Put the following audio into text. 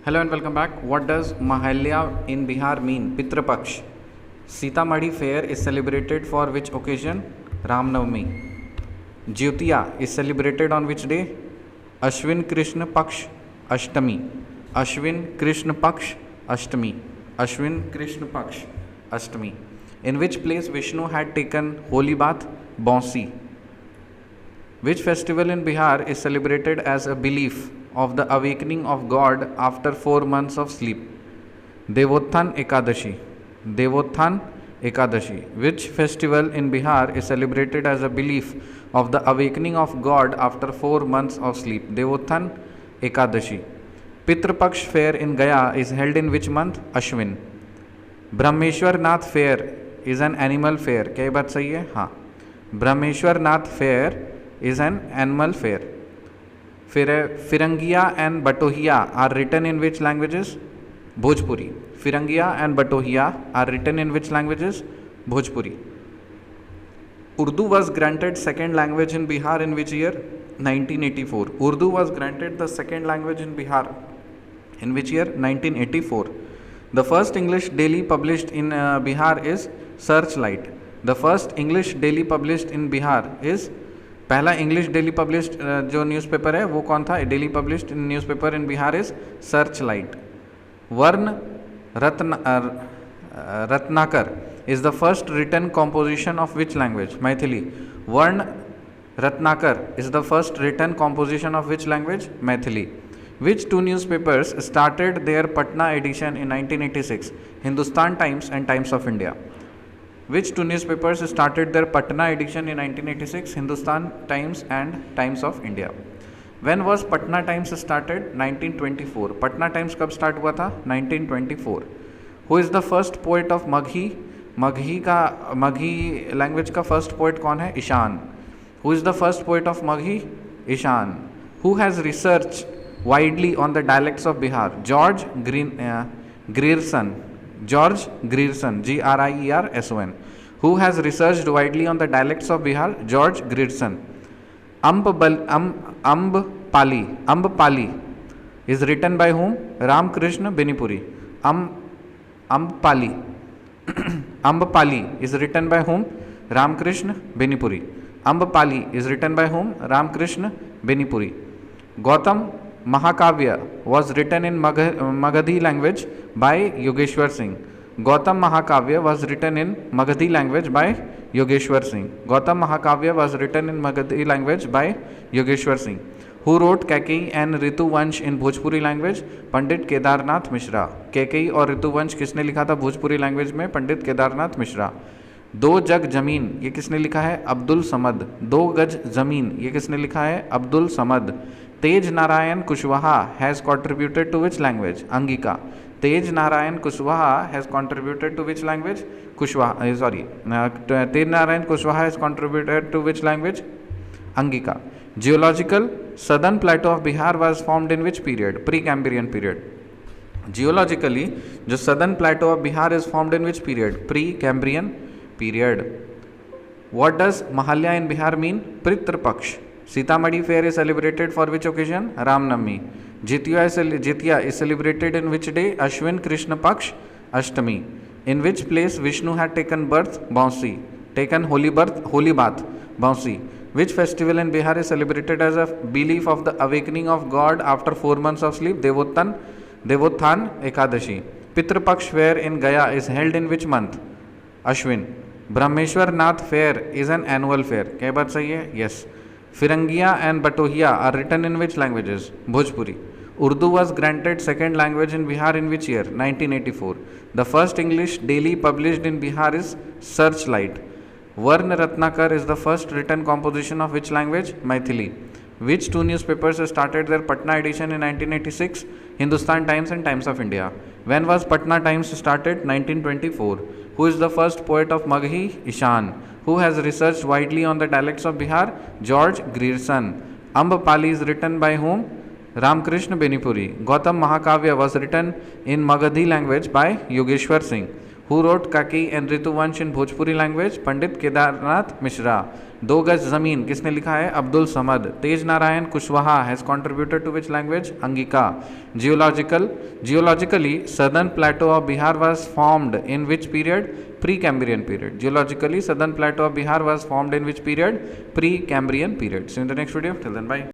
Hello and welcome back. What does Mahalya in Bihar mean? Pitra Paksh. Sitamarhi fair is celebrated for which occasion? Ram Navami. Jyotiya is celebrated on which day? Ashwin Krishna Paksh Ashtami. Ashwin Krishna Paksh Ashtami. Ashwin Krishna Paksh Ashtami. In which place Vishnu had taken holy bath? Bonsi. Which festival in Bihar is celebrated as a belief of the awakening of God after 4 months of sleep? Devothan Ekadashi. Devothan Ekadashi. Which festival in Bihar is celebrated as a belief of the awakening of God after 4 months of sleep? Devothan Ekadashi. Pitra Paksh fair in Gaya is held in which month? Ashwin. Brahmeshwar Nath fair is an animal fair. क्या ये बात सही है? हाँ. Brahmeshwar Nath fair is an animal fair. फिर Firangiya and Batohiya are written in which languages? Bhojpuri. Firangiya and Batohiya are written in which languages? Bhojpuri. Urdu was granted second language in Bihar in which year? 1984. Urdu was granted the second language in Bihar in which year? 1984. The first English daily published in Bihar is Searchlight. The first English daily published in Bihar is पहला English daily published जो newspaper है वो कौन था? Daily published newspaper in Bihar is Searchlight. Varna Ratnakara is the first written composition of which language? Maithili. Varna Ratnakara is the first written composition of which language? Maithili. Which two newspapers started their Patna edition in 1986? Hindustan Times and Times of India. Which two newspapers started their Patna edition in 1986? Hindustan Times and Times of India. When was Patna Times started? 1924. Patna Times कब start हुआ था? 1924. Who is the first poet of Maghi? Maghi language का first poet कौन है? Ishan. Who is the first poet of Maghi? Ishan. Who has researched widely on the dialects of Bihar? George Grierson. George Grierson. Grierson. Who has researched widely on the dialects of Bihar? George Grierson. Ambpali is written by whom? Ramkrishna Benipuri. Ambpali is written by whom? Ramkrishna Benipuri. Ambpali is written by whom? Ramkrishna Benipuri. Gautam Mahakavya was written in Magadhi language by Yogeshwar Singh. Gautam Mahakavya was written in Magadhi language by Yogeshwar Singh. Gautam Mahakavya was written in Magadhi language by Yogeshwar Singh. Who wrote Kaikeyi and Rituvansh in Bhojpuri language? पंडित केदारनाथ मिश्रा. कैकेयी और ऋतुवंश किसने लिखा था Bhojpuri language में? पंडित केदारनाथ मिश्रा. दो जग जमीन ये किसने लिखा है? अब्दुल समद. दो गज जमीन ये किसने लिखा है? Abdul Samad. Tej Narayan Kushwaha has contributed to which language? Angika. Tej Narayan Kushwaha has contributed to which language? Kushwaha. Sorry, Tej Narayan Kushwaha has contributed to which language? Angika. Geological southern plateau of Bihar was formed in which period? Pre-Cambrian period. Geologically जो southern plateau of Bihar is formed in which period? Pre-Cambrian period. What does Mahalya in Bihar mean? Pitra Paksh. Sitamarhi fair is celebrated for which occasion? Ram Navami. Jyotiya is celebrated in which day? Ashwin Krishna Paksh Ashtami. In which place Vishnu had taken birth? Bonsi. Taken holy bath? Bonsi. Which festival in Bihar is celebrated as a belief of the awakening of God after 4 months of sleep? Devothan Ekadashi. Pitra Paksh fair in Gaya is held in which month? Ashwin. Brahmeshwar Nath fair is an annual fair. क्या बात सही है? Yes. Firangiya and Batohiya are written in which languages? Bhojpuri. Urdu was granted second language in Bihar in which year? 1984. The first English daily published in Bihar is Searchlight. Varna Ratnakar is the first written composition of which language? Maithili. Which two newspapers started their Patna edition in 1986? Hindustan Times and Times of India. When was Patna Times started? 1924. Who is the first poet of Maghi? Ishan. Who has researched widely on the dialects of Bihar? George Grierson. Ambpali is written by whom? Ramkrishna Benipuri. Gautam Mahakavya was written in Magadhi language by Yogeshwar Singh. Who wrote Kaki and Rituvansh in Bhojpuri language? Pandit Kedarnath Mishra. दो गज जमीन किसने लिखा है? Abdul Samad. Tej Narayan Kushwaha has contributed to which language? Angika. Geologically, southern plateau of Bihar was formed in which period? Precambrian period. Geologically, southern plateau of Bihar was formed in which period? Precambrian period. See you in the next video. Till then, bye.